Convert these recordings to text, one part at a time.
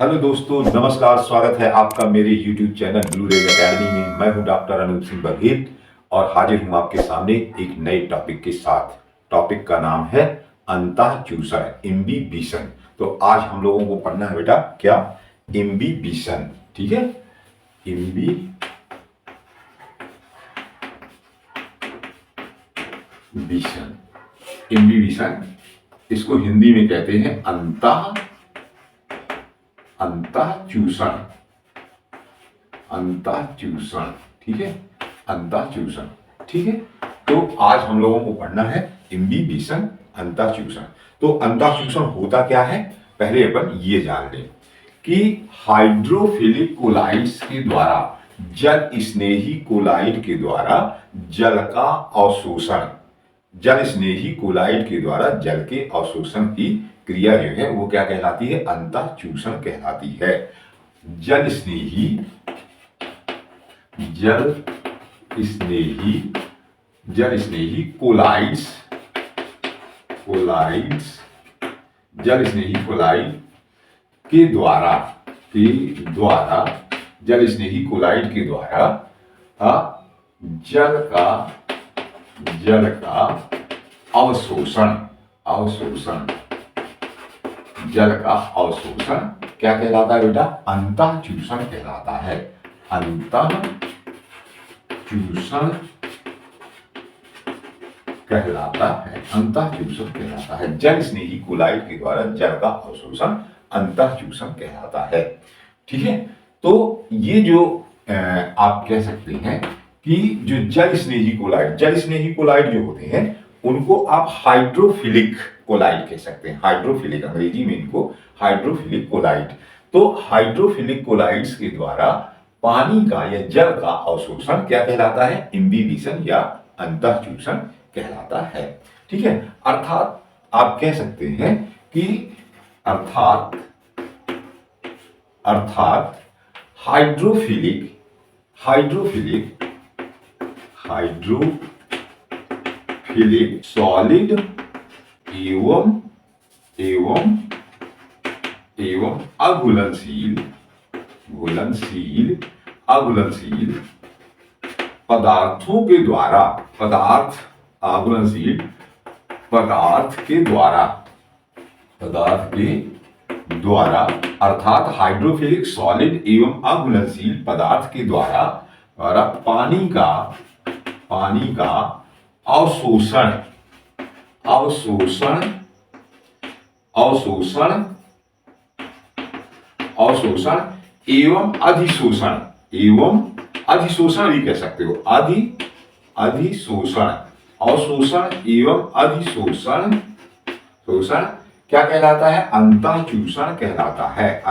Hello दोस्तों, नमस्कार। स्वागत है आपका मेरे YouTube channel blue rays academy में। मैं हूं डॉक्टर अनूप सिंह बघेल और हाजिर हूं आपके सामने एक नए टॉपिक के साथ। टॉपिक का नाम है अंतःचूषण, इम्बिबिशन। तो आज हम लोगों को पढ़ना है बेटा क्या? इम्बिबिशन। ठीक है, इम्बिबिशन। इम्बिबिशन इसको हिंदी में कहते हैं अंतःचूषण। अंतःचूषण, ठीक है, अंतःचूषण। ठीक है, तो आज हम लोगों को पढ़ना है इम्बिबिशन, अंतःचूषण। तो अंतःचूषण होता क्या है, पहले अपन ये जान लें कि हाइड्रोफिलिक कोलाइड्स के द्वारा, जल स्नेही कोलाइड के द्वारा जल का अवशोषण, जल स्नेही कोलाइड के द्वारा जल के अवशोषण की क्रिया जो है वो क्या कहलाती है? अंतःचूषण कहलाती है। जल स्नेही कोलाइड्स जल स्नेही कोलाइड के द्वारा जल स्नेही कोलाइड के द्वारा जल का अवशोषण जल का अवशोषण क्या कहलाता है बेटा? अंतःचूषण कहलाता है। अंतःचूषण कहलाता है। जल स्नेही कोलाइड के द्वारा जल का अवशोषण अंतःचूषण कहलाता है। ठीक है, तो ये जो आप कह सकते हैं कि जो जल स्नेही कोलाइड जो होते हैं उनको आप हाइड्रोफिलिक कोलाइड कह सकते हैं। हाइड्रोफिलिक, अंग्रेजी में इनको हाइड्रोफिलिक कोलाइड। तो हाइड्रोफिलिक कोलाइड्स के द्वारा पानी का या जल का अवशोषण क्या कहलाता है? इम्बिबिशन या अंतःचूषण कहलाता है। ठीक है, अर्थात आप कह सकते हैं कि अर्थात हाइड्रोफिलिक सॉलिड एवं अघुलनशील पदार्थों के द्वारा अर्थात हाइड्रोफिलिक सॉलिड एवं अघुलनशील पदार्थ के द्वारा पानी का अवशोषण एवं अधिशोषण भी कह सकते हो। अवशोषण एवं अधिशोषण क्या कहलाता है? अंतःचूषण कहलाता है।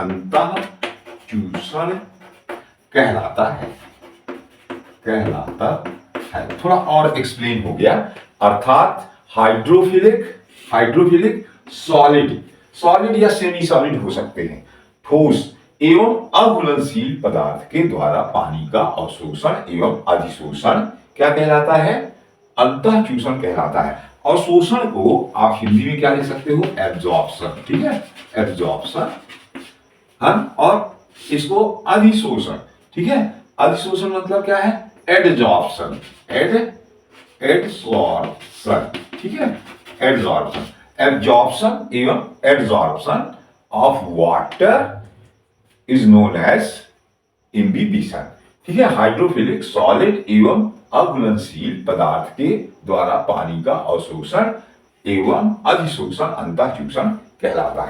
थोड़ा और एक्सप्लेन हो गया। अर्थात हाइड्रोफिलिक सॉलिड या सेमी सॉलिड हो सकते हैं, ठोस एवं अघुलनशील पदार्थ के द्वारा पानी का अवशोषण एवं अधिशोषण क्या कहलाता है? अंतःचूषण कहलाता है। अवशोषण को आप हिंदी में क्या लिख सकते हो? एब्जॉर्प्शन। ठीक है, एब्जॉर्प्शन। और इसको अधिशोषण, ठीक है, अधिशोषण मतलब क्या है? एडजॉर्प्शन। ठीक है, एब्जॉर्प्शन एवं adsorption of water is known as imbibition. ठीक है, हाइड्रोफिलिक सॉलिड एवं अघुलनशील पदार्थ के द्वारा पानी का अवशोषण एवं अधिशोषण अंतःचूषण कहलाता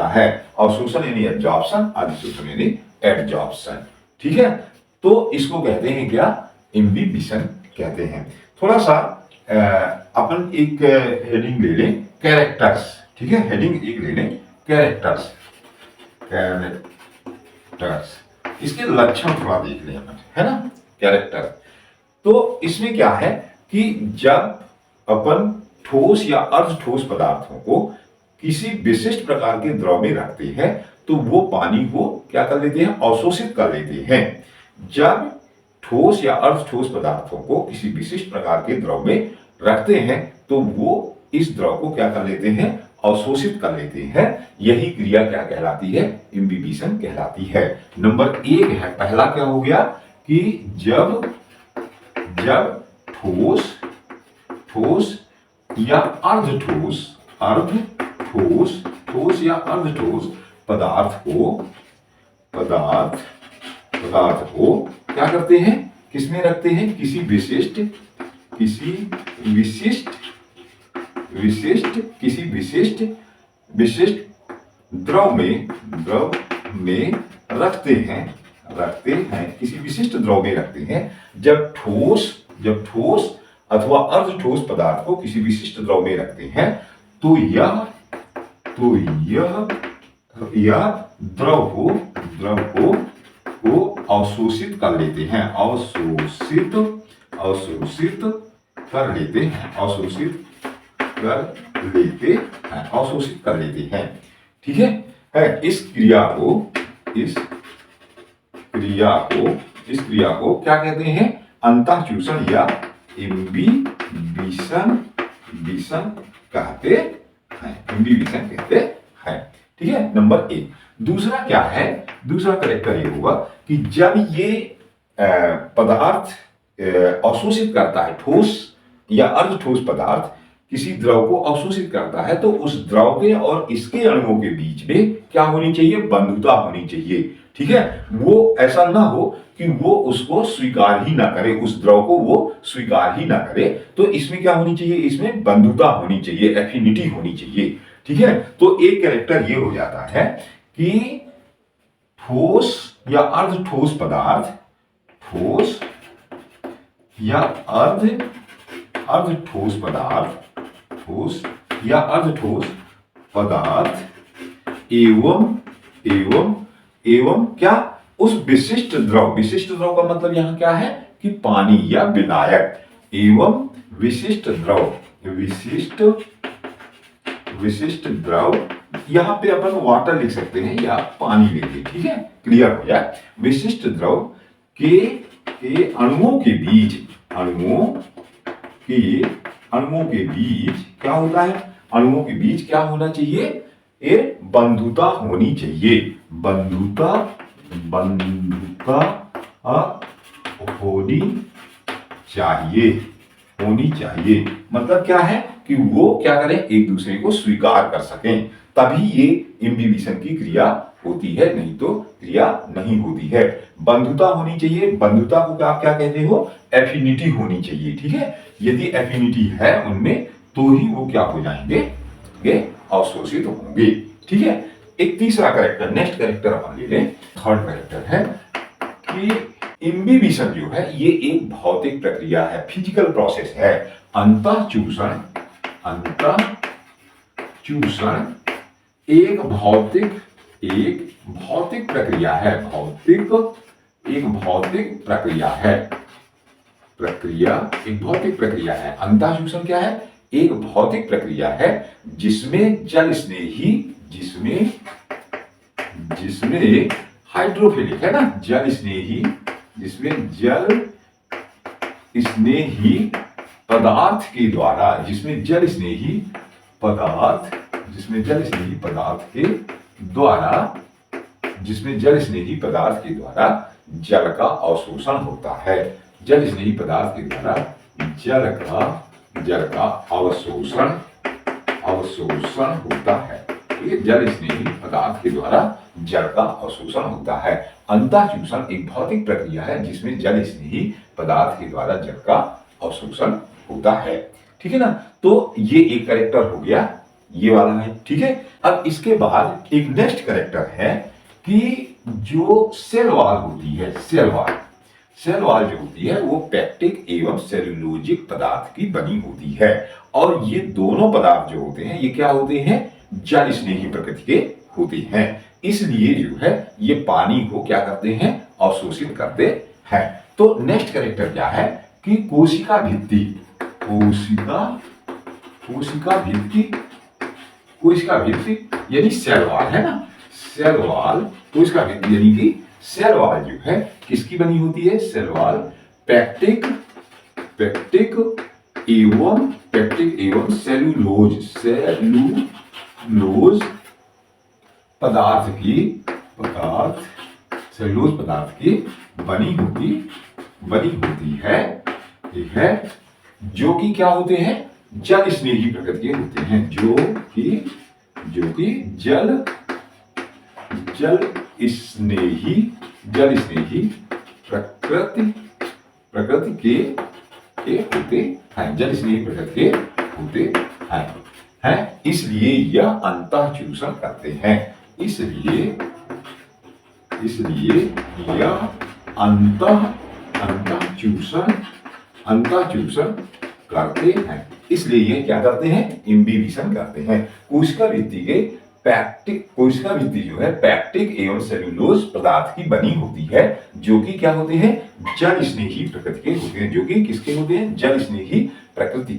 है। अवशोषण यानी एब्जॉर्प्शन, अधिशोषण यानी एडजॉर्प्शन। ठीक है, तो इसको कहते हैं क्या? इम्बिबिशन कहते हैं। थोड़ा सा अपन एक हेडिंग ले लें, कैरेक्टर्स। ठीक है, हेडिंग एक ले लें, कैरेक्टर्स। इसके लक्षण थोड़ा देख लें अपन, है ना? कैरेक्टर, तो इसमें क्या है कि जब अपन ठोस या अर्धठोस पदार्थों को किसी विशिष्ट प्रकार के द्रव में रखते हैं तो वो पानी को क्या कर लेते हैं? अवशोषित कर लेते हैं। जब ठोस या अर्धठोस पदार्थों को किसी विशिष्ट प्रकार के द्रव में रखते हैं तो वो इस द्रव को क्या कर लेते हैं? अवशोषित कर लेते हैं, यही क्रिया क्या कहलाती है? इम्बिबिशन कहलाती है। नंबर 1 है, पहला क्या हो गया कि जब ठोस या ठोस या अर्धठोस पदार्थ को क्या करते हैं? किसमें रखते हैं? किसी विशिष्ट द्रव में रखते हैं, किसी विशिष्ट द्रव में रखते हैं। जब ठोस अथवा अर्धठोस पदार्थ को किसी विशिष्ट द्रव में रखते हैं तो यह द्रव को अवशोषित कर लेते हैं, अवशोषित कर लेते हैं। ठीक है? इस क्रिया को क्या कहते हैं? अंतःचूषण या इम्बिबिशन कहते हैं। ठीक है? नंबर 1। दूसरा क्या है? दूसरा करेक्टर ये होगा कि जब ये पदार्थ अवशोषित करता है, ठोस या अर्धठोस पदार्थ किसी द्रव को अवशोषित करता है तो उस द्रव के और इसके अणुओं के बीच में क्या होनी चाहिए? बंधुता होनी चाहिए। ठीक है? वो ऐसा ना हो कि वो उसको स्वीकार ही ना करे, उस द्रव को वो स्वीकार ही ना करे। तो इसमें क्या होनी चाहिए? इसमें बंधुता होनी चाहिए, एफिनिटी होनी चाहिए। ठीक है? तो एक कैरेक्टर ये हो जाता है कि ठोस या अर्धठोस पदार्थ, ठोस या अर्धठोस पदार्थ एवं क्या? उस विशिष्ट द्रव का मतलब यहां क्या है कि पानी या विलायक, एवं विशिष्ट द्रव, यहां पे अपन वाटर लिख सकते हैं या पानी लिखिए। ठीक है? क्लियर हो जाए। विशिष्ट द्रव के अणुओं के बीच क्या होता है? अणुओं के बीच क्या होना चाहिए? बंधुता होनी चाहिए। बंधुता होनी चाहिए। मतलब क्या है कि वो क्या करें? एक दूसरे को स्वीकार कर सकें, तभी ये इम्बिबिशन की क्रिया होती है, नहीं तो क्रिया नहीं होती है। बंधुता होनी चाहिए। बंधुता को आप क्या कहते हो? एफिनिटी होनी चाहिए। ठीक है? यदि एफिनिटी है उनमें तो ही वो क्या हो जाएंगे? ये अवशोषित होंगे। ठीक है? एक तीसरा कैरेक्टर, नेक्स्ट कैरेक्टर अपन ले लें। थर्ड कैरेक्टर है कि इम्बिबिशन जो है ये एक भौतिक प्रक्रिया है, फिजिकल प्रोसेस है। अंतःचूषण एक भौतिक प्रक्रिया है। एक भौतिक प्रक्रिया है। अंतःचूषण क्या है? एक भौतिक प्रक्रिया है जिसमें जल हाइड्रोफिलिक है ना, जल स्नेही, जिसमें जल स्नेही पदार्थ के द्वारा, जिसमें जल स्नेही पदार्थ के द्वारा जल का अवशोषण होता है। जल स्नेही पदार्थ के द्वारा जल का अवशोषण होता है। जल स्नेही पदार्थ के द्वारा जल का अवशोषण होता है। अंतःचूषण एक भौतिक प्रक्रिया है जिसमें जल स्नेही पदार्थ के द्वारा जल का अवशोषण होता है। ठीक है ना? तो ये एक कैरेक्टर हो गया, ये वाला है। ठीक है? अब इसके बाद एक नेक्स्ट कैरेक्टर है कि जो सेल वॉल होती है, सेल वॉल जो होती है वो पैक्टिक एवं सेल्यूलोजिक पदार्थ की बनी होती है। और ये दोनों पदार्थ जो होते हैं ये क्या होते हैं? जल स्नेही प्रकृति के होते हैं। इसलिए जो है ये पानी को क्या करते हैं? अवशोषित करते हैं। तो नेक्स्ट कैरेक्टर क्या है कि कोशिका भित्ति यानी सेल वॉल है ना, सेल वॉल, कोशिका भित्ति यानी कि सेल वॉल जो है किसकी बनी होती है? सेल वॉल पैक्टिक एवं सेल्यूलोज पदार्थ की सेलुलोज पदार्थ की बनी होती है, ठीक है, जो कि क्या होते हैं, जल स्नेही प्रकृति के होते हैं, जो कि जल स्नेही प्रकृति के होते हैं, जल स्नेही प्रकृति के होते हैं, इसलिए यह अंतःचूषण करते हैं, इसलिए यह अंतःचूषण करते हैं, इसलिए ये क्या करते हैं, इम्बिबिशन करते हैं। कोशिका भित्ति जो है पैक्टिक एवं सेल्यूलोज पदार्थ की बनी होती है, जो कि क्या होते हैं, जल स्नेही प्रकृति के होते हैं, जो कि किसके होते हैं, जल स्नेही प्रकृति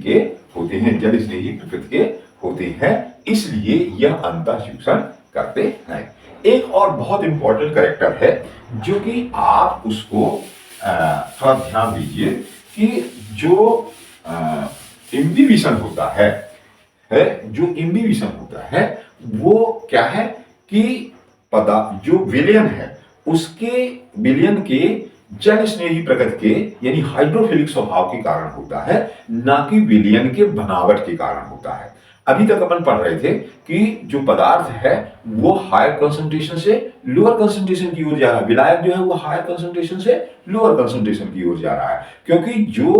के होते हैं, इसलिए यह अंतःचूषण करते हैं। एक और बहुत इंपॉर्टेंट कैरेक्टर है, जो कि आप उसको थोड़ा ध्यान दीजिए कि जो इम्बिबिशन होता है, वो क्या है कि जो विलयन है उसके विलयन के जल स्नेही प्रकृति के यानी हाइड्रोफिलिक स्वभाव के कारण होता है, ना कि विलयन के बनावट के कारण होता है। अभी तक अपन पढ़ रहे थे कि जो पदार्थ है वो हायर कंसंट्रेशन से लोअर कंसंट्रेशन की ओर जा रहा है, विलायक जो है वो हायर कंसंट्रेशन से लोअर कंसंट्रेशन की ओर जा रहा है, क्योंकि जो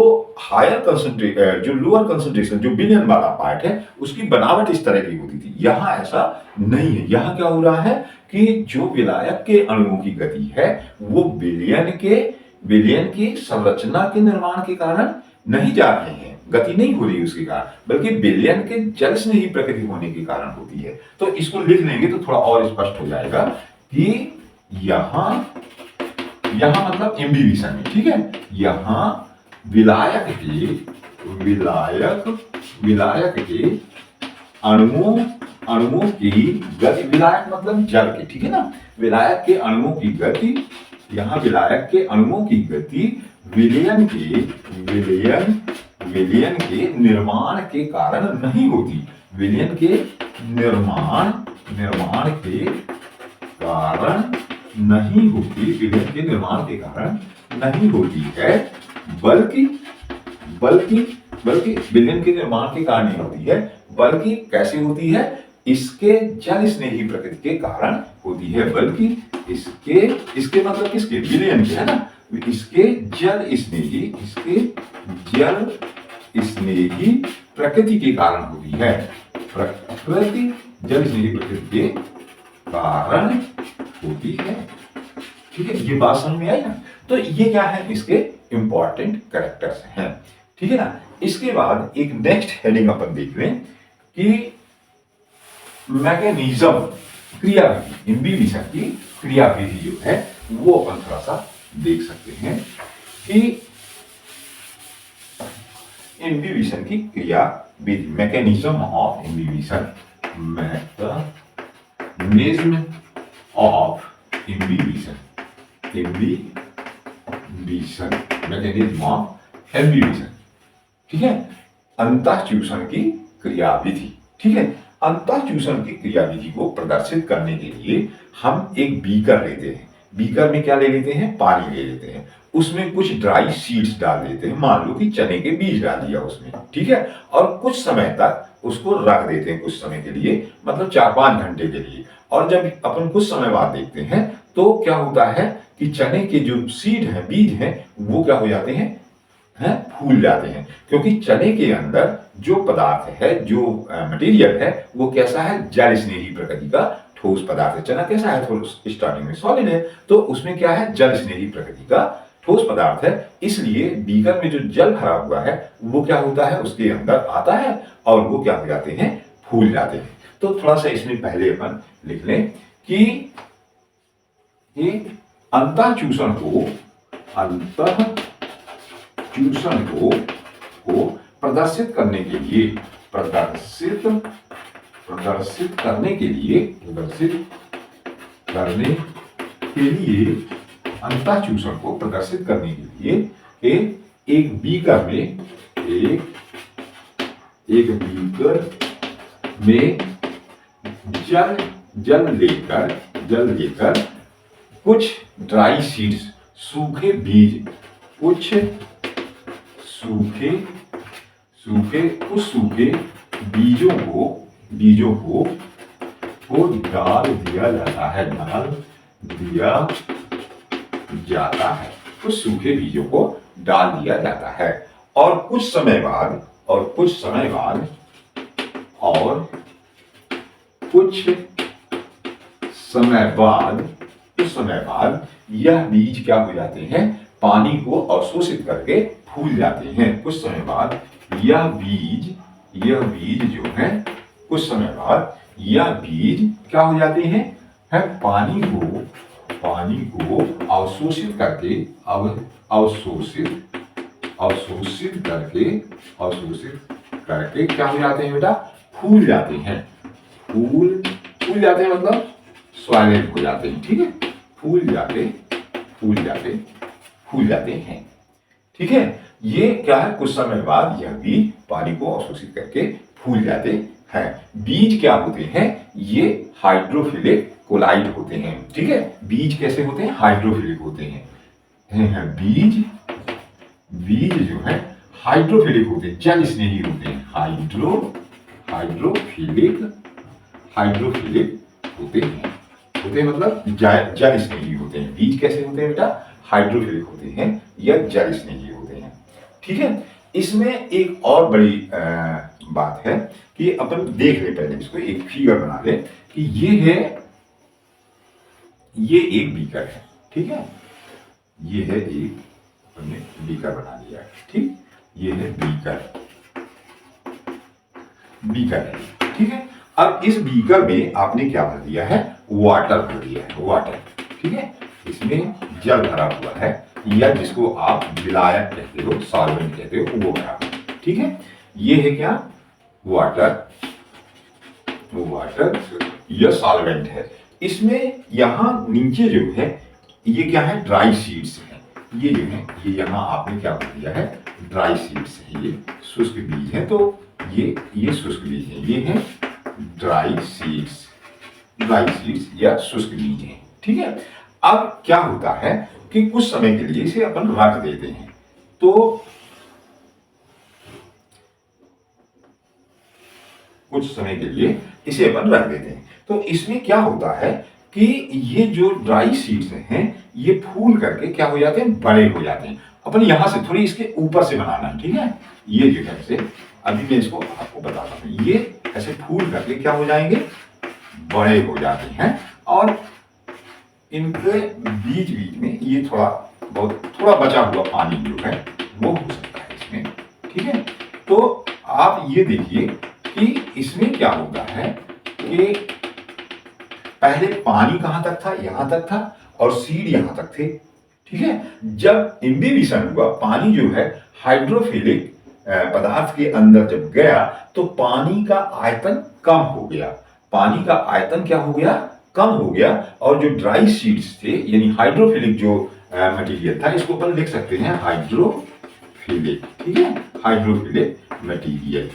लोअर कंसंट्रेशन जो विलयन वाला पार्ट है उसकी बनावट इस तरह की होती थी। यहाँ ऐसा नहीं है, यहाँ क्या हो रहा है कि जो विलायक के अणुओं की गति है वो विलयन की संरचना के निर्माण के कारण नहीं जा रहे हैं, गति नहीं हो रही उसके कारण, बल्कि विलयन के जल स्नेही प्रकृति होने के कारण होती है। तो इसको लिख लेंगे तो थोड़ा और स्पष्ट हो जाएगा कि यहाँ मतलब इम्बिबिशन में, ठीक है, यहाँ विलायक के अणुओं की गति, विलायक मतलब जल के, ठीक है ना, विलायक के अणुओं की गति, यहाँ विलायक के अणुओं की गति विलयन के निर्माण के कारण नहीं होती, विलयन के निर्माण के कारण नहीं होती, विलयन के निर्माण के कारण नहीं होती है, बल्कि विलयन के निर्माण के कारण नहीं होती है, बल्कि कैसे होती है, इसके जल स्नेही प्रकृति के कारण होती है, बल्कि इसके मतलब किसके, विलयन के, है ना, इसके जल स्नेही प्रकृति के कारण होती है, प्रकृति जल स्नेही प्रकृति के कारण होती है, ठीक है, ये बात समझ में आई ना। तो ये क्या है, इसके इंपॉर्टेंट कैरेक्टर्स हैं, ठीक है ना। इसके बाद एक नेक्स्ट हेडिंग अपन देख लें कि मैकेनिज्म, क्रियाविधि, इम्बिबिशन की क्रियाविधि जो है वो अपन थोड़ा सा देख सकते हैं कि इम्बिबिशन की क्रियाविधि, mechanism of imbibition, mechanism of imbibition, mechanism of imbibition, ठीक है, अंतःचूषण की क्रियाविधि, ठीक है। अंतःचूषण की क्रियाविधि को प्रदर्शित करने के लिए हम एक बीकर लेते हैं, बीकर में क्या ले लेते हैं, पानी ले लेते हैं, उसमें कुछ ड्राई सीड्स डाल देते हैं, मान लो कि चने के बीज डाल दिया उसमें, ठीक है, और कुछ समय तक उसको रख देते हैं, कुछ समय के लिए, मतलब 4-5 घंटे के लिए, और जब अपन कुछ समय बाद देखते हैं तो क्या होता है कि चने के जो सीड हैं, बीज हैं, वो क्या हो जाते हैं, फूल जाते हैं, क्योंकि चने के अंदर जो पदार्थ है, जो मटेरियल है, वो कैसा है, जल स्नेही प्रकृति का ठोस पदार्थ है। चना कैसा है, थोड़ा स्टार्टिंग में सॉलिड है, तो उसमें क्या है, जल स्नेही प्रकृति का ठोस पदार्थ है, इसलिए बीकर में जो जल भरा हुआ है वो क्या होता है, उसके अंदर आता है और वो क्या हो जाते हैं, फूल जाते हैं। तो थोड़ा सा इसमें पहले अपन लिख लें कि अंतःचूषण को प्रदर्शित करने के लिए अंतःचूषण को प्रदर्शित करने के लिए एक बीकर में जल जल लेकर कुछ ड्राई सीड्स, सूखे बीज, कुछ सूखे बीजों को डाल दिया जाता है, कुछ सूखे बीजों को डाल दिया जाता है। और कुछ समय बाद यह बीज क्या हो जाते हैं, पानी को अवशोषित करके फूल जाते हैं। कुछ समय बाद यह बीज जो है, कुछ समय बाद यह बीज क्या हो जाते हैं, है पानी को अवशोषित करके क्या हो जाते हैं बेटा, फूल जाते हैं। फूल जाते हैं मतलब स्वाइलेंट हो जाते हैं। ठीक है, फूल जाते हैं। ठीक है, ये क्या है, कुछ समय बाद यह बीज पानी को अवशोषित करके फूल जाते हैं। बीज क्या होते हैं, ये हाइड्रोफिलिक कोलाइड होते हैं। ठीक है, बीज कैसे होते हैं, हाइड्रोफिलिक होते हैं। बीज जो है हाइड्रोफिलिक होते हैं, जल स्नेही होते हैं। हाइड्रोफिलिक होते हैं मतलब जल स्नेही होते हैं। बीज कैसे होते हैं बेटा, हाइड्रोफिलिक होते हैं या जल स्नेही होते हैं। ठीक है, इसमें एक और बड़ी बात है कि अपन देख ले, पहले इसको एक फिगर बना ले कि ये एक बीकर है। ठीक है, ये है एक, हमने बीकर बना लिया है। ठीक, ये है बीकर है। ठीक है, अब इस बीकर में आपने क्या भर दिया है, वाटर भर दिया है, वाटर। ठीक है, इसमें जल भरा हुआ है या जिसको आप विलायक कहते हो, सॉल्वेंट कहते हो, वो भरा हुआ है। ठीक है, ये है क्या, वाटर या सॉल्वेंट है। इसमें यहां नीचे जो है ये क्या है, ड्राई सीड्स है। ये जो है, ये यहां आपने क्या कर दिया है, ड्राई सीड्स है। ये शुष्क बीज है, तो ये शुष्क बीज है। ये है ड्राई सीड्स या शुष्क बीज है। ठीक है, अब क्या होता है कि कुछ समय के लिए इसे अपन रख देते हैं। तो कुछ समय के लिए इसे अपन रख देते हैं, तो इसमें क्या होता है कि ये जो ड्राई सीड्स हैं ये फूल करके क्या हो जाते हैं, बड़े हो जाते हैं। अपन यहां से थोड़ी इसके ऊपर से बनाना है। ठीक है, ये जो है ऐसे, अभी मैं इसको आपको बताता हूं, ये ऐसे फूल करके क्या हो जाएंगे, बड़े हो जाते हैं। और इनके बीच में ये थोड़ा बचा हुआ पानी जो है वो हो सकता है इसमें। ठीक है, तो आप ये देखिए कि इसमें क्या होता है कि पहले पानी कहां तक था, यहां तक था, और सीड यहां तक थे। ठीक है, जब इम्बिबिशन हुआ, पानी जो है हाइड्रोफिलिक पदार्थ के अंदर जब गया तो पानी का आयतन कम हो गया। पानी का आयतन क्या हो गया, कम हो गया। और जो ड्राई सीड्स थे, यानी हाइड्रोफिलिक जो मटेरियल था, इसको अपन लिख सकते हैं हाइड्रोफिलिक। ठीक है, हाइड्रोफिलिक मटेरियल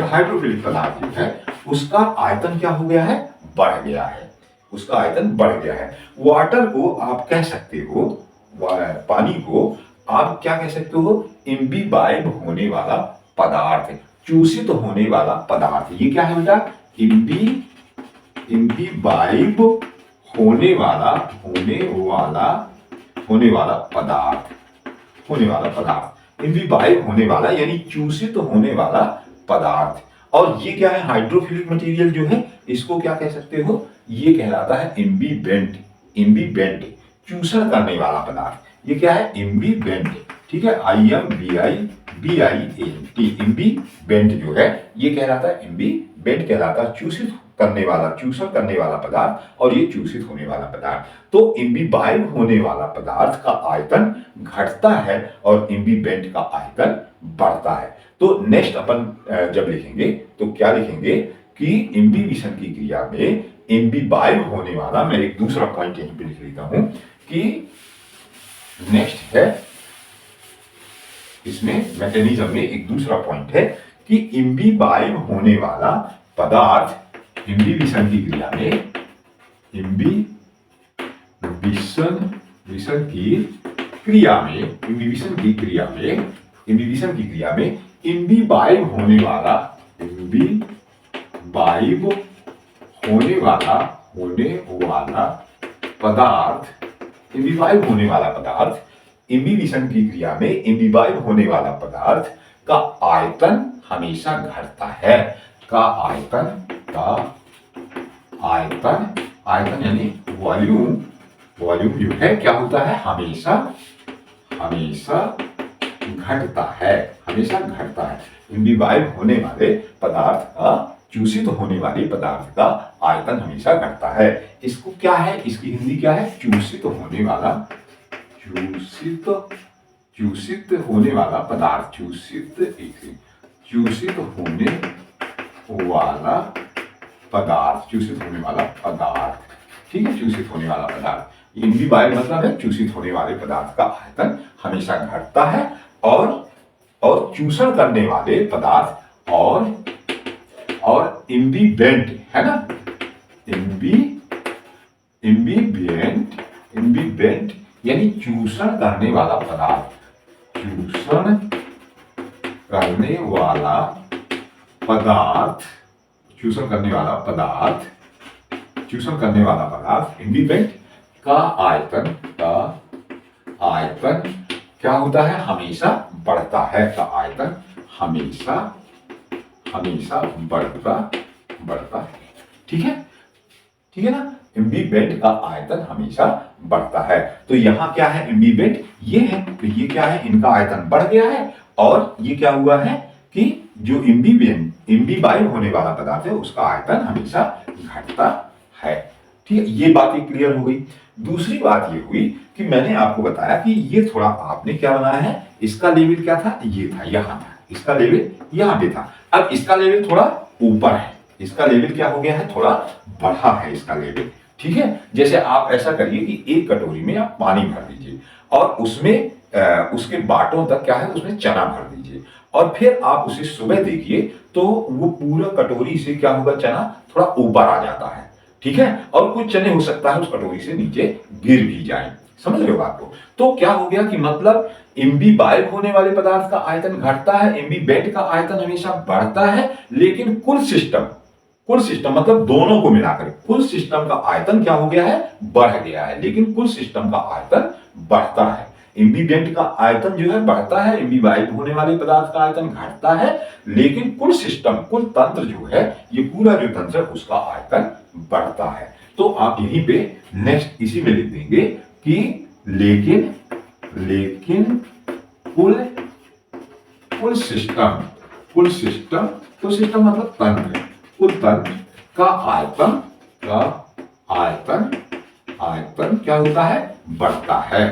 हाइड्रोफिलिक पदार्थ जो है उसका आयतन क्या हो गया है, बढ़ गया है। उसका आयतन बढ़ गया है। वाटर को आप कह सकते हो, पानी को आप क्या कह सकते हो, इम्बिबाइब होने वाला पदार्थ, चूसित होने वाला पदार्थ। ये क्या है बेटा, इम्बिबाइब होने वाला पदार्थ, इम्बिबाइब होने वाला यानी चूसित होने वाला पदार्थ। और ये क्या है, हाइड्रोफिलिक मटेरियल जो है इसको क्या कह सकते हो, ये कहलाता है इम्बीबेंट, चूसण करने वाला पदार्थ। ये क्या है, इम्बीबेंट। ठीक है, IMBIBIANT, इम्बीबेंट जो है ये कहलाता है, इम्बीबेंट कहलाता है चूषण करने वाला पदार्थ, और ये चूषित होने वाला पदार्थ। तो इम्बीबाइब होने वाला पदार्थ का आयतन घटता है और इम्बीबेंट का आयतन बढ़ता है। तो नेक्स्ट अपन जब लिखेंगे तो क्या लिखेंगे कि इम्बिबिशन की क्रिया में इम्बिबाइब होने वाला, मैं एक दूसरा पॉइंट यहीं पे लिख लेता हूं कि नेक्स्ट है, इसमें मैकेनिज्म में एक दूसरा पॉइंट है कि इम्बिबाइब होने वाला पदार्थ इम्बिबिशन की क्रिया में इम्बिबिशन की क्रिया में इम्बिबाइब होने वाला पदार्थ इम्बिबिशन की क्रिया में इम्बिबाइब होने वाला पदार्थ का आयतन हमेशा घटता है। आयतन यानी वॉल्यूम जो है क्या होता है, हमेशा घटता है। इम्बिबाइब होने वाले पदार्थ का, चूसित होने वाले पदार्थ का आयतन हमेशा घटता है। इसको क्या है, इसकी हिंदी क्या है, चूसित होने वाला पदार्थ, ठीक है, चूसित होने वाला पदार्थ। इम्बिबाइब मतलब है चूसित होने वाले पदार्थ का आयतन हमेशा घटता है, और चूषण करने वाले पदार्थ और इम्बिबेंट है ना, इम्बिबेंट यानी चूषण करने वाला पदार्थ, इम्बिबेंट का आयतन क्या होता है, हमेशा बढ़ता है। बढ़ता है। ठीक है ना, इम्बिबेंट का आयतन हमेशा बढ़ता है। तो यहाँ क्या है, इम्बिबेंट ये है, तो ये क्या है, इनका आयतन बढ़ गया है, और ये क्या हुआ है कि जो इम्बिबाइब होने वाला पदार्थ है उसका आयतन हमेशा घटता है। ठीक है, ये बात क्लियर हो गई। दूसरी बात ये हुई कि मैंने आपको बताया कि ये थोड़ा आपने क्या बनाया है, इसका लेवल क्या था, ये था, यहाँ था, इसका लेवल यहाँ पे था। अब इसका लेवल थोड़ा ऊपर है, इसका लेवल क्या हो गया है, थोड़ा बढ़ा है इसका लेवल। ठीक है, जैसे आप ऐसा करिए कि एक कटोरी में आप पानी भर दीजिए, और उसमें उसके बाटों तक क्या है, उसमें चना भर दीजिए, और फिर आप उसे सुबह देखिए तो वो पूरा कटोरी से क्या होगा, चना थोड़ा ऊपर आ जाता है। ठीक है, और कुछ चने हो सकता है उस कटोरी से नीचे गिर भी जाएं। समझ रहे हो बात को? तो क्या हो गया कि मतलब इम्बिबाइब होने वाले पदार्थ का आयतन घटता है, इम्बिबेंट का आयतन हमेशा बढ़ता है, लेकिन कुल सिस्टम मतलब दोनों को मिलाकर कुल सिस्टम का आयतन क्या हो गया है, बढ़ गया है, लेकिन कुल सिस्टम का आयतन बढ़ता है। इम्बिबेंट का आयतन जो है बढ़ता है, इम्बिबाइब होने वाले पदार्थ का आयतन घटता है, लेकिन कुल तंत्र जो है, ये पूरा जो तंत्र है उसका आयतन बढ़ता है। तो आप यहीं पे नेक्स्ट इसी में लिख देंगे कि लेकिन कुल सिस्टम मतलब तंत्र, कुल तंत्र का आयतन क्या होता है, बढ़ता है।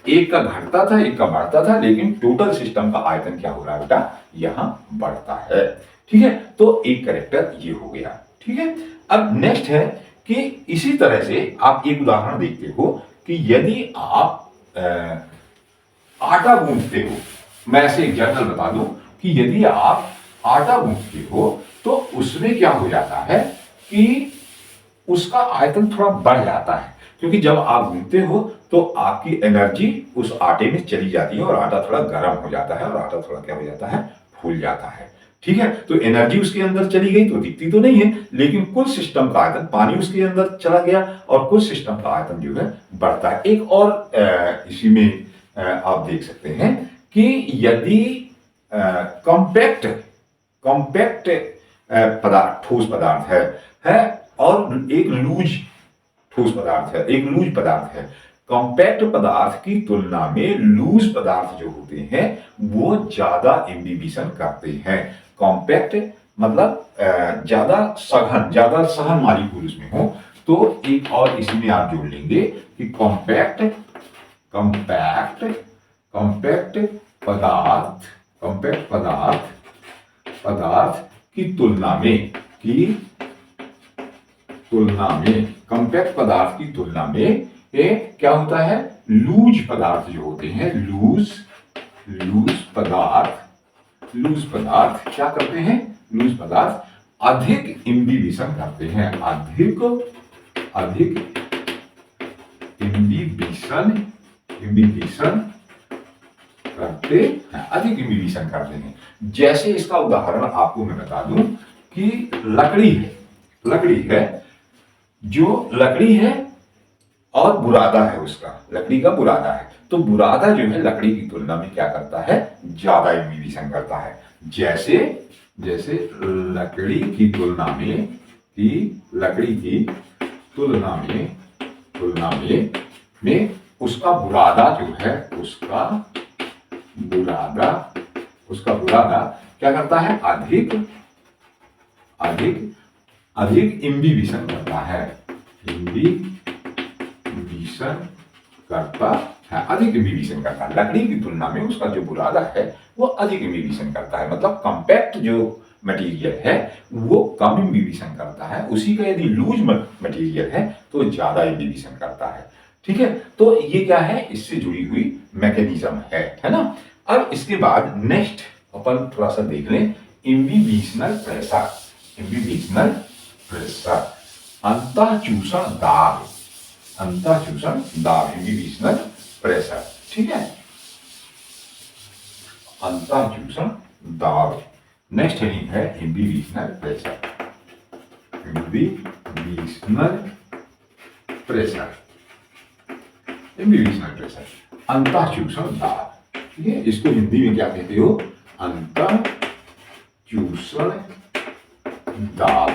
एक का घटता था, एक का बढ़ता था, लेकिन टोटल सिस्टम का आयतन क्या हो रहा है बेटा, यहां बढ़ता है। ठीक है, तो एक कैरेक्टर ये हो गया। ठीक है, अब नेक्स्ट है कि इसी तरह से आप एक उदाहरण देखते हो कि यदि आप आटा गूंथते हो, मैं ऐसे एग्जाम्पल बता दूं कि यदि आप आटा गूंथते हो तो उसमें क्या हो जाता है कि उसका आयतन थोड़ा बढ़ जाता है, क्योंकि जब आप गूंथते हो तो आपकी एनर्जी उस आटे में चली जाती है, और आटा थोड़ा गर्म हो जाता है, और आटा थोड़ा क्या हो जाता है, फूल जाता है। ठीक है, तो एनर्जी उसके अंदर चली गई तो दिखती तो नहीं है, लेकिन कुल सिस्टम का आयतन, पानी उसके अंदर चला गया और कुल सिस्टम का आयतन जो है बढ़ता है। एक और इसी में आप देख सकते हैं कि यदि कॉम्पैक्ट पदार्थ, ठोस पदार्थ है और एक लूज ठोस पदार्थ है, एक लूज पदार्थ है। कॉम्पैक्ट पदार्थ की तुलना में लूज पदार्थ जो होते हैं वो ज्यादा इम्बिबिशन करते हैं। कॉम्पैक्ट मतलब ज्यादा सघन मॉलिक्यूल उसमें हो। तो एक और इसमें आप जोड़ लेंगे कि कॉम्पैक्ट पदार्थ की तुलना में कॉम्पैक्ट पदार्थ की तुलना में क्या होता है, लूज पदार्थ जो होते हैं, लूज पदार्थ क्या करते हैं, लूज पदार्थ अधिक इम्बिबिशन करते हैं, अधिक इम्बिबिशन करते हैं, अधिक इम्बिबिशन करते हैं। जैसे इसका उदाहरण आपको मैं बता दूं कि लकड़ी है, जो लकड़ी है और बुरादा है, उसका लकड़ी का बुरादा है, तो बुरादा जो है लकड़ी की तुलना में क्या करता है, ज्यादा इम्बिबिशन करता है। जैसे लकड़ी की तुलना में उसका बुरादा जो है, उसका बुरादा क्या करता है, अधिक इम्बिबिशन करता है, अधिक इम्बिबिशन करता है। लकड़ी की तुलना में उसका जो बुरादा है वो अधिक इम्बिबिशन करता है, मतलब कॉम्पैक्ट जो मटेरियल है वो कम इम्बिबिशन करता है, उसी का यदि लूज मटेरियल है तो ज्यादा इम्बिबिशन करता है। ठीक है, तो ये क्या है, इससे जुड़ी हुई मैकेनिज्म है ना। अब इसके बाद नेक्स्ट अपन थोड़ा सा देख लें, इम्बिबिशनल प्रेशर, अंतःचूषण दाब, इम्बिबिशनल प्रेशर। ठीक है, अंतःचूषण दाब। नेक्स्ट हेडिंग है इम्बिबिशनल प्रेशर, अंतःचूषण दाब। ठीक है, इसको हिंदी में क्या कहते हो, अंतःचूषण दाब।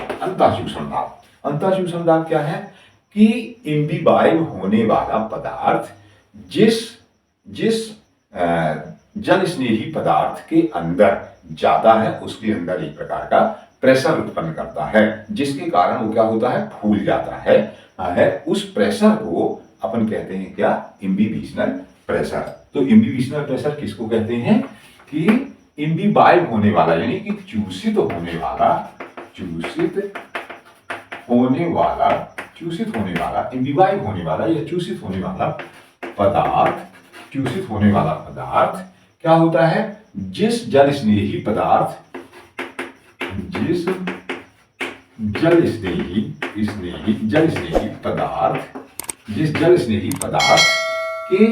अंतःचूषण दाब क्या है कि इम्बिबाइब होने वाला पदार्थ जिस जल स्नेही पदार्थ के अंदर जाता है, उसके अंदर एक प्रकार का प्रेशर उत्पन्न करता है, जिसके कारण वो क्या होता है, फूल जाता है। उस प्रेशर को अपन कहते हैं क्या, इम्बिबिशनल प्रेशर। तो इम्बिबिशनल प्रेशर किसको कहते हैं कि इम्बिबाइब होने वाला, यानी कि चूषित होने वाला, इम्बिबाइब होने वाला या चूषित होने वाला पदार्थ क्या होता है, जिस जल स्नेही पदार्थ के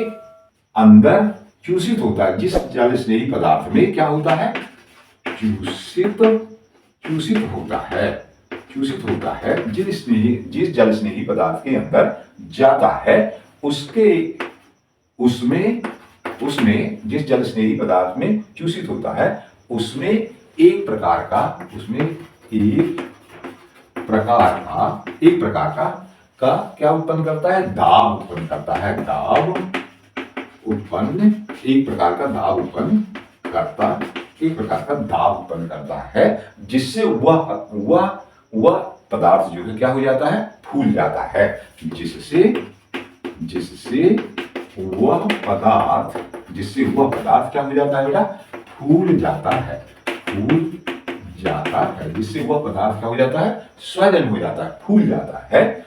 अंदर चूषित होता है, जिस जल स्नेही पदार्थ में क्या होता है, चूषित होता है, जिस जल स्नेही पदार्थ के अंदर जाता है, उसमें जिस जल स्नेही पदार्थ में चूषित होता है, उसमें एक प्रकार का क्या उत्पन्न करता है, दाब उत्पन्न करता है, एक प्रकार का दाब उत्पन्न करता है, जिससे वह पदार्थ जो है क्या हो जाता है, फूल जाता है, जिससे वह पदार्थ क्या हो जाता है बेटा, फूल जाता है, जिससे वह पदार्थ क्या हो जाता है, स्वैलन हो जाता है, फूल जाता है।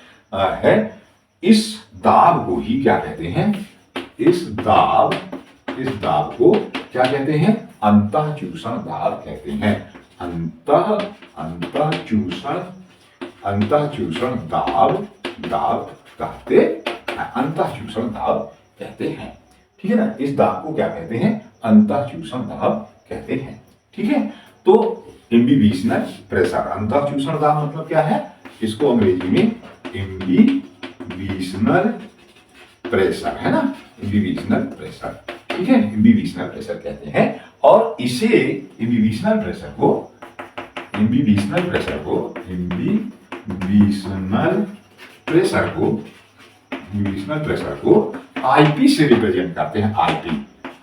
इस दाब को ही क्या कहते हैं, इस दाब को क्या कहते हैं, अंतःचूषण दाब कहते हैं। अंतःचूषण दाब कहते हैं। ठीक है ना, इस दाब को क्या कहते हैं, अंतःचूषण दाब कहते हैं। ठीक है, तो इम्बिबिशनल प्रेशर, अंतःचूषण दाब मतलब क्या है, इसको अंग्रेजी में इम्बिबिशनल प्रेशर है ना, इम्बिबिशनल प्रेशर। ठीक है, इम्बिबिशनल प्रेशर कहते हैं। और इसे इम्बिबिशनल प्रेशर को आईपी से रिप्रेजेंट करते हैं,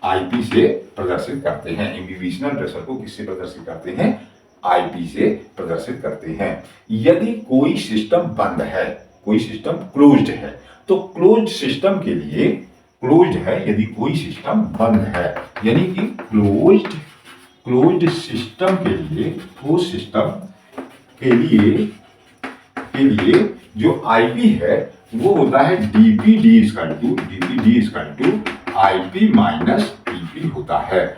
आईपी से प्रदर्शित करते हैं। इम्बिबिशनल प्रेशर को किससे प्रदर्शित करते हैं, आईपी से प्रदर्शित करते हैं। यदि कोई सिस्टम बंद है, कोई सिस्टम क्लोज्ड है, तो क्लोज्ड सिस्टम के लिए क्लोज्ड है, यदि कोई सिस्टम बंद है, यानी कि क्लोज्ड सिस्टम के लिए, उस सिस्टम के लिए जो आईपी है वो होता है DP D equal to IP minus TP होता है।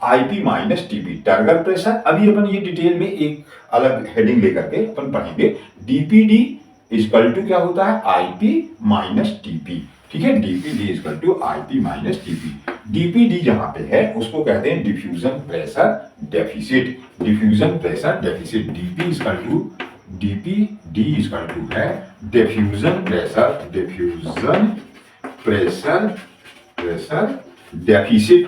IP minus TP turgor pressure. अभी अपन ये डिटेल में एक अलग हेडिंग लेकर के अपन पढ़ेंगे। डीपीडी इक्वल टू क्या होता है, आईपी माइनस टीपी। ठीक है, DPD equal to IP minus TP. DPD जहां पे है उसको कहते हैं diffusion pressure deficit. Diffusion pressure deficit. DP equal to DPD equal to है diffusion pressure, diffusion pressure pressure deficit,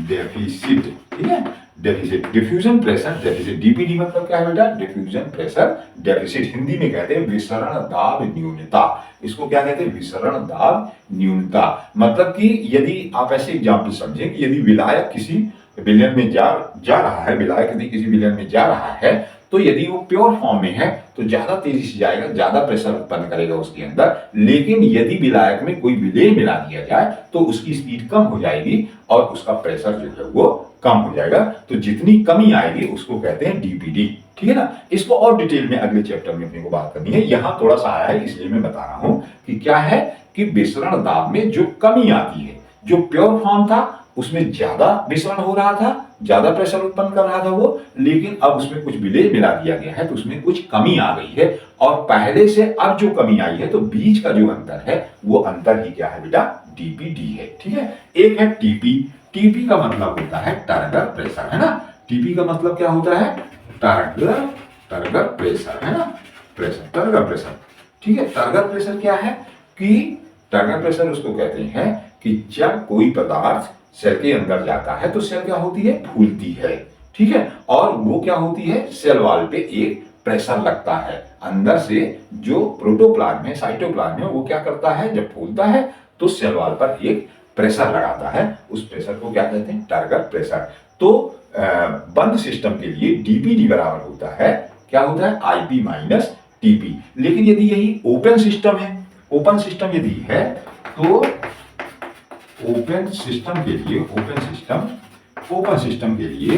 deficit. ठीक है, deficit, diffusion pressure deficit. DPD मतलब क्या है बेटा, डिफ्यूजन प्रेशर डेफिसिट। हिंदी में कहते हैं विसरण दाब न्यूनता। इसको क्या कहते हैं, विसरण दाब न्यूनता। मतलब कि यदि आप ऐसे एग्जाम्पल समझें कि यदि विलायक किसी विलयन में जा रहा है, विलायक यदि किसी विलयन में जा रहा है, तो यदि वो प्योर फॉर्म में है तो ज्यादा तेजी से जाएगा, ज्यादा प्रेशर उत्पन्न करेगा उसके अंदर। लेकिन यदि विलायक में कोई विलेय मिला दिया जाए तो उसकी स्पीड कम हो जाएगी और उसका प्रेशर जो है वो कम हो जाएगा। तो जितनी कमी आएगी उसको कहते हैं डीपीडी। ठीक है ना, इसको और डिटेल में अगले चैप्टर में अपने को बात करनी है। यहां थोड़ा सा आया है इसलिए मैं बता रहा हूं कि क्या है कि विसरण दाब में जो कमी आती है, जो प्योर फॉर्म था उसमें ज्यादा विसरण हो रहा था, ज्यादा प्रेशर उत्पन्न कर रहा था वो, लेकिन अब उसमें कुछ विलेय मिला दिया गया है तो उसमें कुछ कमी आ गई है। और पहले से अब जो कमी आई है तो बीच का जो अंतर है वो अंतर ही क्या है बेटा, डीपीडी है। ठीक है, एक है टीपी। टीपी का मतलब होता है टर्गर प्रेशर, है ना। टीपी का मतलब क्या होता है, टर्गर प्रेशर, है ना, प्रेशर, टर्गर प्रेशर। ठीक है, टर्गर प्रेशर क्या है कि टर्गर प्रेशर उसको कहते हैं कि जब कोई पदार्थ सेल के अंदर जाता है तो सेल क्या होती है, फूलती है। ठीक है, और वो क्या होती है, सेल वॉल पे एक प्रेशर लगता है। अंदर से जो प्रोटोप्लाज्म है, साइटोप्लाज्म है, वो क्या करता है, जब फूलता है तो सेल वॉल पर एक प्रेशर लगाता है। उस प्रेशर को क्या कहते हैं, टर्गर प्रेशर। तो बंद सिस्टम के लिए डीपीडी बराबर होता है, क्या होता है, आईपी माइनस टीपी। लेकिन यदि यही ओपन सिस्टम है, ओपन सिस्टम यदि है तो ओपन सिस्टम के लिए, ओपन सिस्टम के लिए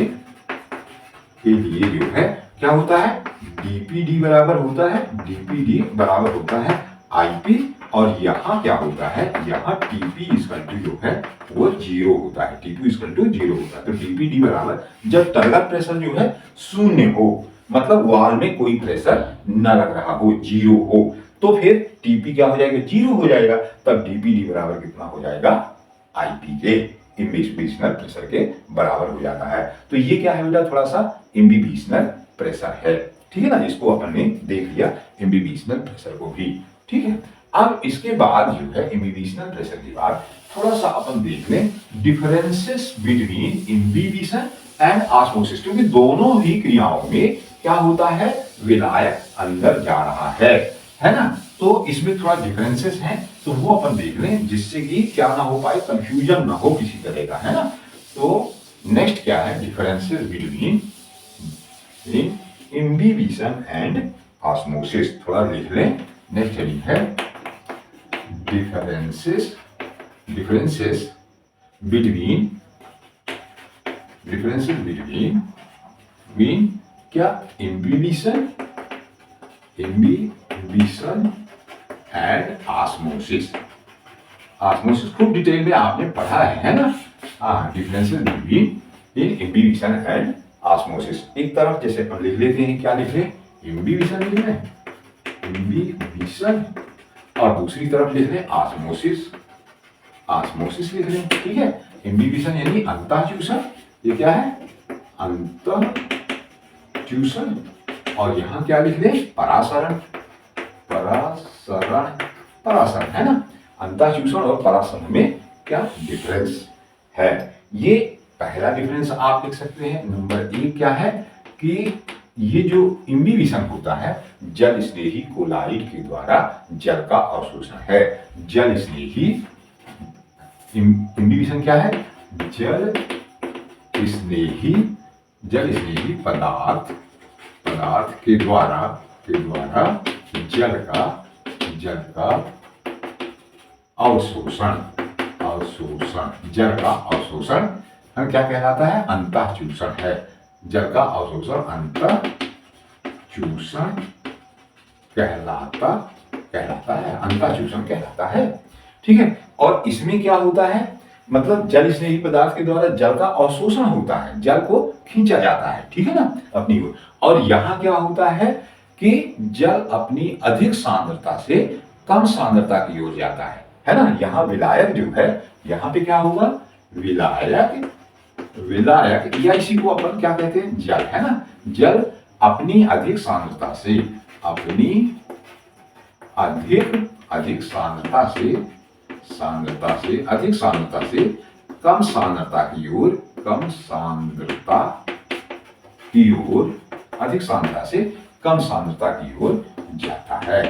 जो है क्या होता है, डीपीडी बराबर होता है, डीपीडी बराबर होता है आईपी। और यहां क्या होता है, यहां टीपी इक्वल टू जो है वो 0 होता है, टीपी इक्वल टू 0 होता है। तो डीपीडी बराबर, जब टर्गर प्रेशर जो है शून्य हो, मतलब वॉल में कोई प्रेशर न लग रहा हो, 0 हो, तो फिर टीपी क्या हो जाएगा, 0 हो जाएगा। तब डीपीडी बराबर कितना हो जाएगा, आईपी के इम्बिबिशनल प्रेशर के बराबर हो जाता है। तो ये क्या है बेटा, थोड़ा सा इम्बिबिशनल प्रेशर है। ठीक है ना, इसको अपन ने देख लिया इम्बिबिशनल प्रेशर को भी। ठीक है, अब इसके बाद जो है इम्बिबिशनल प्रेशर के बाद थोड़ा सा अपन देख लें differences between imbibition and osmosis. क्योंकि दोनों ही क्रियाओं में क्या होता है, विलायक अंदर जा रहा है ना। तो इसमें थोड़ा डिफरेंसेस हैं, तो वो अपन देख लें जिससे कि क्या ना हो पाए, कंफ्यूजन ना हो किसी तरह का, है ना। तो नेक्स्ट क्या है, differences between imbibition and osmosis. थोड़ा लिख लें, नेक्स्ट हेडिंग है डिफरेंसेस बिटवीन क्या, इम्बिबिशन एंड ऑस्मोसिस। ऑस्मोसिस खूब डिटेल में आपने पढ़ा है ना। हाँ, differences between imbibition and osmosis. एक तरफ जैसे अपन लिख लेते हैं, क्या लिख रहे, इम्बिबिशन लिख रहे हैं, इम्बिबिशन, और दूसरी तरफ लिख रहे हैं ऑस्मोसिस, ऑस्मोसिस लिख रहे हैं। ठीक है, इम्बिबिशन यानी अंतःचूसन, ये क्या है, अंतःचूसन, और यहां क्या लिख रहे हैं, परासरण, परासरण, है ना। अंतःचूसन और परासरण में क्या डिफरेंस है, ये पहला डिफरेंस आप लिख सकते हैं। नंबर 1 क्या है कि ये जो इम्बिबिशन होता है, जल स्नेही कोलाइड के द्वारा जल का अवशोषण है। जल स्नेही, इम्बिबिशन क्या है, जल स्नेही पदार्थ के द्वारा जल का अवशोषण, जल का अवशोषण क्या कहलाता है, अंतःचूसन है। जल का अवशोषण अंतःचूसन कहलाता है, अंतःचूसन कहलाता है। ठीक है, और इसमें क्या होता है मतलब जल स्नेही पदार्थ के द्वारा जल का अवशोषण होता है, जल को खींचा जाता है, ठीक है ना, अपनी ओर। और यहाँ क्या होता है कि जल अपनी अधिक सांद्रता से कम सांद्रता की ओर जाता है ना। यहाँ विलायक जो है, यहाँ पे क्या होगा, विलायक, विलायक या इसी को अपन क्या कहते हैं, जल, है ना। जल अपनी अधिक सांद्रता से, अपनी अधिक सांद्रता से, अधिक सांद्रता से कम सांद्रता की ओर, कम सांद्रता की ओर, अधिक सांद्रता से कम सांद्रता की ओर जाता है,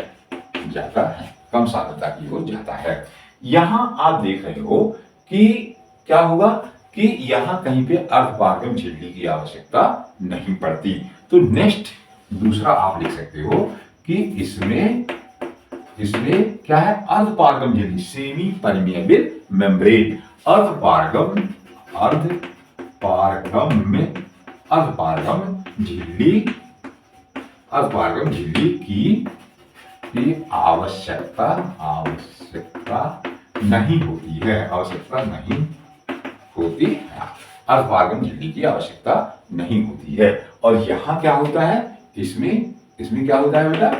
कम सांद्रता की ओर जाता है। यहां आप देख रहे हो कि क्या होगा कि यहां कहीं पे अर्धपारगम झिल्ली की आवश्यकता नहीं पड़ती। तो नेक्स्ट दूसरा आप लिख सकते हो कि इसमें क्या है, अर्धपारगम झिल्ली, सेमी परमिएबल मेम्ब्रेन। अर्धपारगम झिल्ली की आवश्यकता नहीं होती है, अर्धपारगम झिल्ली की आवश्यकता नहीं होती है। और यहां क्या होता है, इसमें क्या होता है बेटा,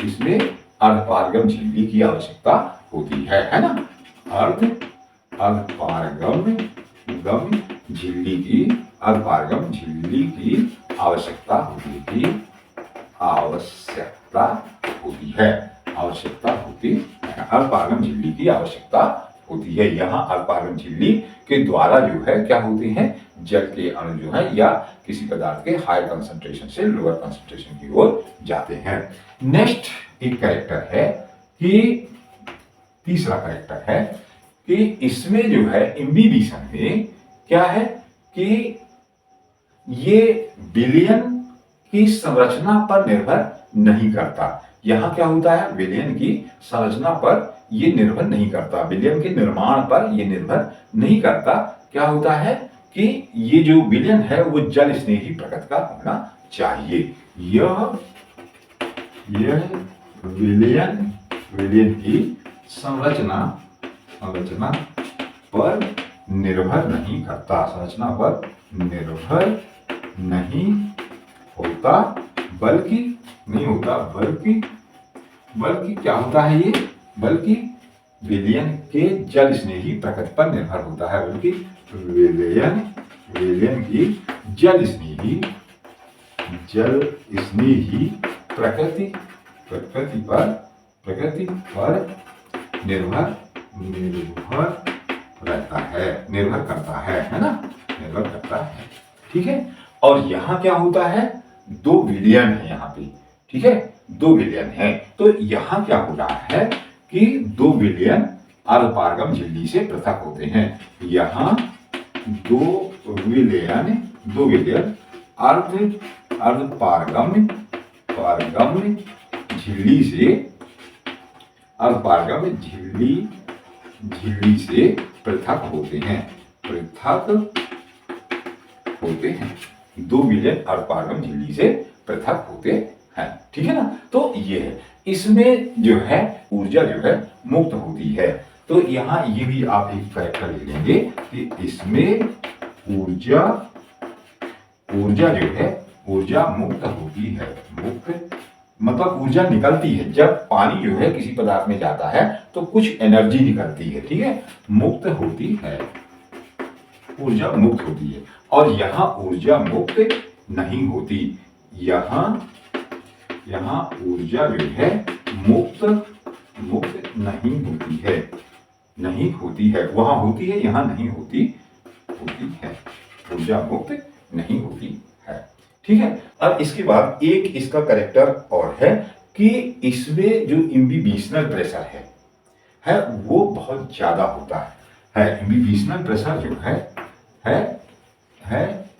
इसमें अर्धपारगम झिल्ली की आवश्यकता होती है ना। अर्धपारगम झिल्ली की आवश्यकता होती है, अर्धपारगम झिल्ली की आवश्यकता होती है। यहाँ अर्धपारगम झिल्ली के द्वारा जो है क्या होते हैं, जल के अणु जो है या किसी पदार्थ के हाई कंसंट्रेशन से लोअर कंसंट्रेशन की ओर जाते हैं। नेक्स्ट एक कैरेक्टर है कि तीसरा कैरेक्टर है कि इसमें जो है इम्बिबिशन में क्या है कि ये विलयन की संरचना पर निर्भर नहीं करता। यहां क्या होता है, विलयन की संरचना पर ये निर्भर नहीं करता, विलयन के निर्माण पर ये निर्भर नहीं करता। क्या होता है कि ये जो विलयन है वो जल स्नेही प्रकृति का होना चाहिए। यह विलयन की संरचना पर निर्भर नहीं करता, बल्कि क्या होता है ये, बल्कि विलयन के जल स्नेही प्रकृति पर निर्भर होता है, बल्कि विलयन की जल स्नेही प्रकृति पर निर्भर करता है ना, निर्भर करता है, ठीक है। और यहाँ क्या होता है, दो विलयन है यहाँ पे, ठीक है, दो विलयन है। तो यहाँ क्या हो रहा है कि दो विलयन अर्धपारगम झिल्ली से पृथक होते हैं। यहाँ दो विलयन अर्धपारगम झिल्ली से पृथक होते हैं, दो विलयन अर्धपारगम झिल्ली से पृथक होते हैं, ठीक है ना। तो ये है, इसमें जो है ऊर्जा जो है मुक्त होती है। तो यहाँ ये भी आप एक कैरेक्टर ले लेंगे कि इसमें ऊर्जा जो है, ऊर्जा मुक्त होती है, मुक्त मतलब ऊर्जा निकलती है। जब पानी जो है किसी पदार्थ में जाता है तो कुछ एनर्जी निकलती है, ठीक है, मुक्त होती है, ऊर्जा मुक्त होती है। और यहाँ ऊर्जा मुक्त नहीं होती, यहाँ ऊर्जा जो है मुक्त नहीं होती है, वहां होती है, यहाँ नहीं होती है, ऊर्जा मुक्त नहीं होती है, ठीक है। अब इसके बाद एक इसका कैरेक्टर और है कि इसमें जो इम्बिबिशनल प्रेशर है वो बहुत ज्यादा होता है। इम्बिबिशनल प्रेशर जो है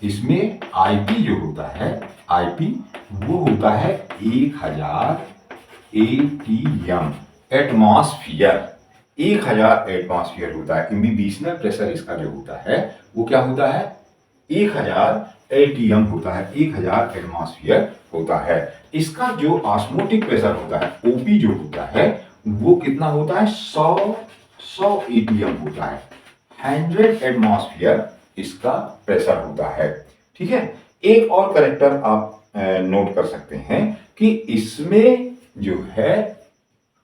इसमें आईपी जो होता है, आईपी वो होता है 1000 एटीएम, एटमॉस्फियर, 1000 एटमॉस्फियर होता है। इम्बिबिशनल प्रेशर इसका जो होता है वो क्या होता है, 1000 एटीएम होता है, 1000 एटमॉस्फियर होता है। इसका जो ऑस्मोटिक प्रेशर होता है, ओपी जो होता है वो कितना होता है, 100 एटीएम होता 100 एटमॉस्फेयर इसका प्रेशर होता है। ठीक है, एक और करेक्टर आप नोट कर सकते हैं कि इसमें जो है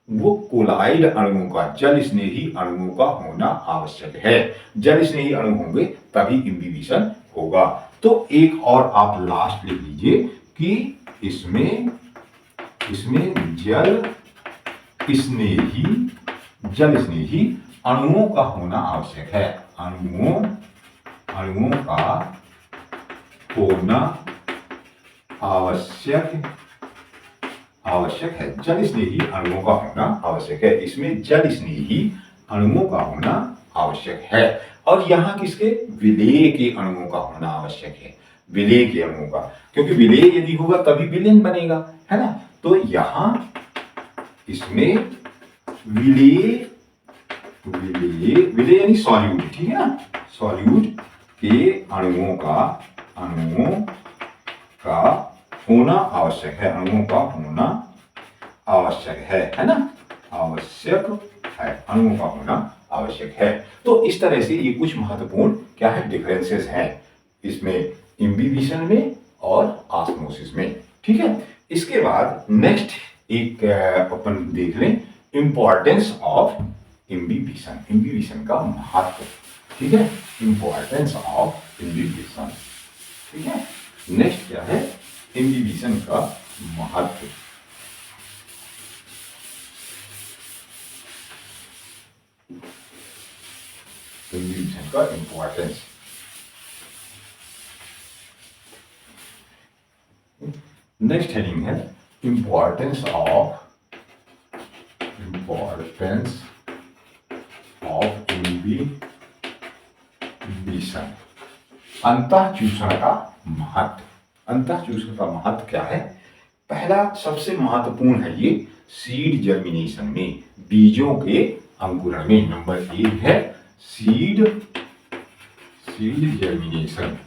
वो कोलाइड अणुओं का, जल स्नेही अणुओं का होना आवश्यक है। जल स्नेही अणु होंगे तभी इम्बिबिशन होगा। तो एक और आप लास्ट लिख लीजिए कि इसमें जल स्नेही अणुओं का होना आवश्यक है। अणुओं का होना आवश्यक है। जल स्नेही अणुओं का होना आवश्यक है। इसमें जल स्नेही अणुओं का होना आवश्यक है। और यहां किसके, विलेय के अणुओं का होना आवश्यक है। विलेय के अणुओं का, क्योंकि विलेय यदि होगा तभी विलेन बनेगा, है ना। तो यहां इसमें विलेय यानी सॉल्यूट, ठीक है ना, सॉल्यूट के अणुओं का होना आवश्यक है। अणुओं का होना आवश्यक है ना, आवश्यक है, अणुओं का होना आवश्यक है। तो इस तरह से ये कुछ महत्वपूर्ण क्या है, डिफरेंसेस हैं इसमें, इम्बिबिशन में और ऑस्मोसिस में। ठीक है, इसके बाद नेक्स्ट एक अपन देख लें, इंपॉर्टेंस ऑफ इम्बिबिशन, इम्बिबिशन का महत्व। ठीक है, इंपॉर्टेंस ऑफ इम्बिबिशन। ठीक है, नेक्स्ट क्या है, इम्बिबिशन का महत्व। इम्बिबिशन का इंपॉर्टेंस। नेक्स्ट हेडिंग है इंपॉर्टेंस ऑफ इम्बिबिशन, अंतःचूषण का महत्व। अंतःचूषण का महत्व क्या है, पहला सबसे महत्वपूर्ण है ये सीड जर्मिनेशन में, बीजों के अंकुरण में। नंबर 1 है सीड जर्मिनेशन,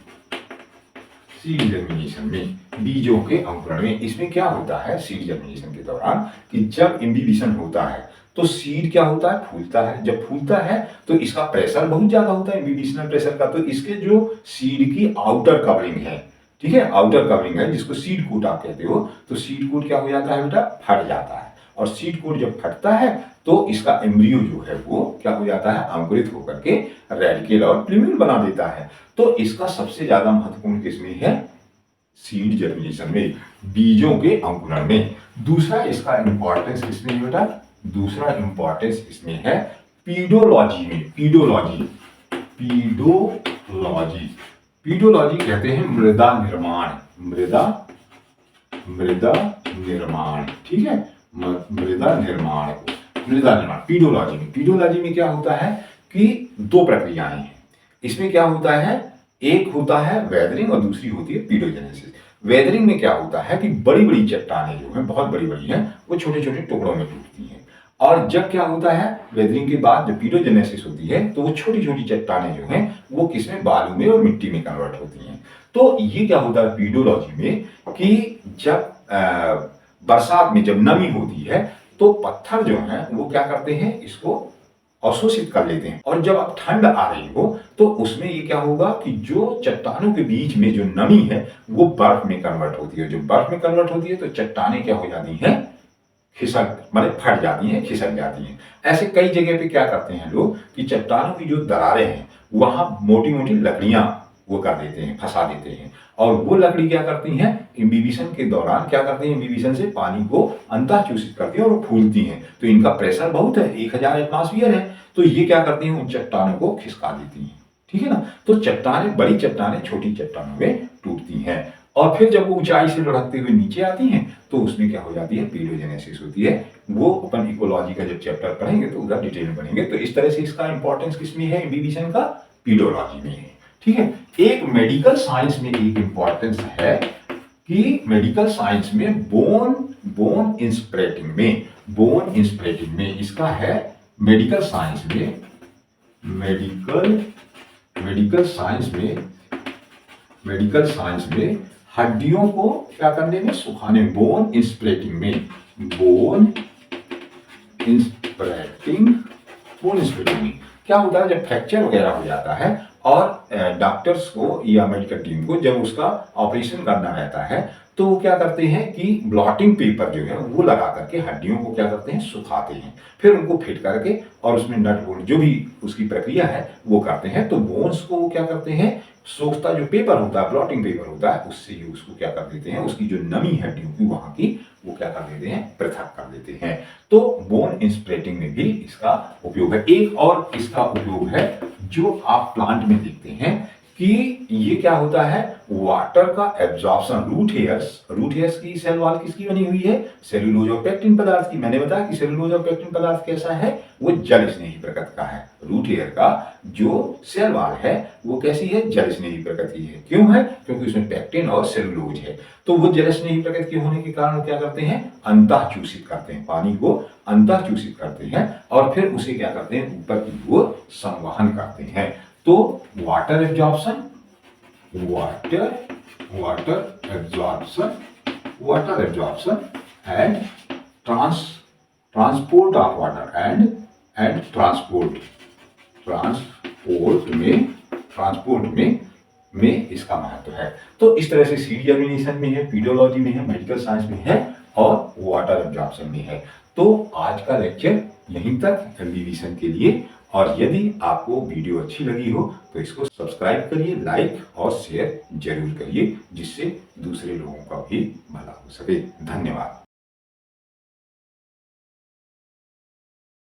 सीड जर्मिनेशन में, बीजों के अंकुरण में। इसमें क्या होता है सीड जर्मिनेशन के दौरान कि जब इम्बिबिशन होता है तो सीड क्या होता है, फूलता है। जब फूलता है तो इसका प्रेशर बहुत ज्यादा होता है, इम्बिबिशनल प्रेशर का। तो इसके जो सीड की आउटर कवरिंग है, ठीक है, आउटर कवरिंग है जिसको सीड कोट आप कहते हो, तो सीड कोट क्या हो जाता है बेटा, फट जाता है। और सीड कोट जब फटता है तो इसका एम्ब्रियो जो है वो क्या हो जाता है, अंकुरित होकर के रेडिकल और प्लूम्यूल बना देता है। तो इसका सबसे ज्यादा महत्वपूर्ण किसमें है, सीड जर्मिनेशन में, बीजों के अंकुरण में। दूसरा इसका इंपॉर्टेंस किसमें है बेटा, दूसरा इंपॉर्टेंस इसमें है पीडोलॉजी में। पीडोलॉजी कहते हैं मृदा निर्माण, ठीक है, मृदा निर्माण, पीडोलॉजी में क्या होता है कि दो प्रक्रियाएं हैं इसमें। क्या होता है, एक होता है वेदरिंग और दूसरी होती है पीडोजेनेसिस। वेदरिंग में क्या होता है कि बड़ी बड़ी चट्टानें जो हैं, बहुत बड़ी बड़ी हैं, वो छोटे छोटे टुकड़ों में टूटती हैं। और जब क्या होता है, वेदरिंग के बाद जब पीडोजेनेसिस होती है तो वो छोटी छोटी चट्टानें जो हैं वो किसमें, बालू में और मिट्टी में कन्वर्ट होती हैं। तो ये क्या होता है पीडोलॉजी में कि जब बरसात में जब नमी होती है तो पत्थर जो है वो क्या करते हैं, इसको अवशोषित कर लेते हैं। और जब अब ठंड आ रही हो तो उसमें ये क्या होगा कि जो चट्टानों के बीच में जो नमी है वो बर्फ में कन्वर्ट होती है। जो बर्फ में कन्वर्ट होती है तो चट्टानें क्या हो जाती हैं, फट जाती हैं, खिसक जाती हैं। ऐसे कई जगह पे क्या करते हैं लोग कि चट्टानों की जो दरारें हैं वहां मोटी मोटी लकड़ियां वो कर देते हैं, फंसा देते हैं। और वो लकड़ी क्या करती हैं, इम्बिबिशन के दौरान क्या करती हैं, इम्बिबिशन से पानी को अंतःचूषित करती हैं और वो फूलती हैं। तो इनका प्रेशर बहुत है, 1000 एटमॉस्फेयर है। तो ये क्या करती हैं, उन चट्टानों को खिसका देती हैं। ठीक है ना, तो चट्टानें, बड़ी चट्टानें छोटी चट्टानों में टूटती हैं। और फिर जब वो ऊंचाई से लुढ़कते हुए नीचे आती हैं तो उसमें क्या हो जाती है, पीडोजेनेसिस होती है। वो अपन इकोलॉजी का जब चैप्टर पढ़ेंगे तो उधर डिटेल में पढ़ेंगे। तो इस तरह से इसका इंपॉर्टेंस किसमें है, इम्बिबिशन का, पीडोलॉजी में है। ठीक है, एक मेडिकल साइंस में एक इंपॉर्टेंस है कि मेडिकल साइंस में बोन इंस्प्रेटिंग में इसका है, मेडिकल साइंस में हड्डियों को क्या करने में, सुखाने, बोन इंस्प्रेटिंग में क्या होता है जब फ्रैक्चर वगैरह हो जाता है और डॉक्टर्स को या मेडिकल टीम को जब उसका ऑपरेशन करना रहता है तो वो क्या करते हैं कि ब्लॉटिंग पेपर जो है वो लगा करके हड्डियों को क्या करते हैं सुखाते हैं, फिर उनको फिट करके और उसमें नट बोल्ट जो भी उसकी प्रक्रिया है वो करते हैं। तो बोन्स को वो क्या करते हैं, सोखता जो पेपर होता है, ब्लॉटिंग पेपर होता है, उससे ही उसको क्या कर देते हैं, उसकी जो नमी है हड्डियों की वहां की वो क्या कर देते हैं, पृथक कर देते हैं। तो बोन इंस्प्रेटिंग में भी इसका उपयोग है। एक और इसका उपयोग है जो आप प्लांट में देखते हैं कि ये क्या होता है, वाटर का एब्जॉर्प्शन। रूट हेयर्स की सेल वॉल किसकी बनी हुई है, सेल्यूलोज और पेक्टिन पदार्थ की। मैंने बताया कि सेल्यूलोज और पेक्टिन पदार्थ कैसा है, वो जल स्नेही प्रकृति का है। रूट हेयर का जो सेल वॉल है वो कैसी है, जल स्नेही प्रकृति की है। क्यों है, क्योंकि उसमें पेक्टिन और सेल्यूलोज है। तो वो जल स्नेही प्रकृति के होने के कारण क्या करते हैं, अंतः चूषित करते हैं, पानी को अंतः चूषित करते हैं और फिर उसे क्या करते हैं, ऊपर की ओर संवहन करते हैं। तो water absorption, water absorption and transport of water and transport में इसका महत्व है। तो इस तरह से सीडी एलिमिनेशन में है, पीडियोलॉजी में है, मेडिकल साइंस में है और वाटर एब्जॉर्प्शन में है। तो आज का लेक्चर यहीं तक रिवीजन के लिए। और यदि आपको वीडियो अच्छी लगी हो तो इसको सब्सक्राइब करिए, लाइक और शेयर जरूर करिए, जिससे दूसरे लोगों का भी भला हो सके। धन्यवाद।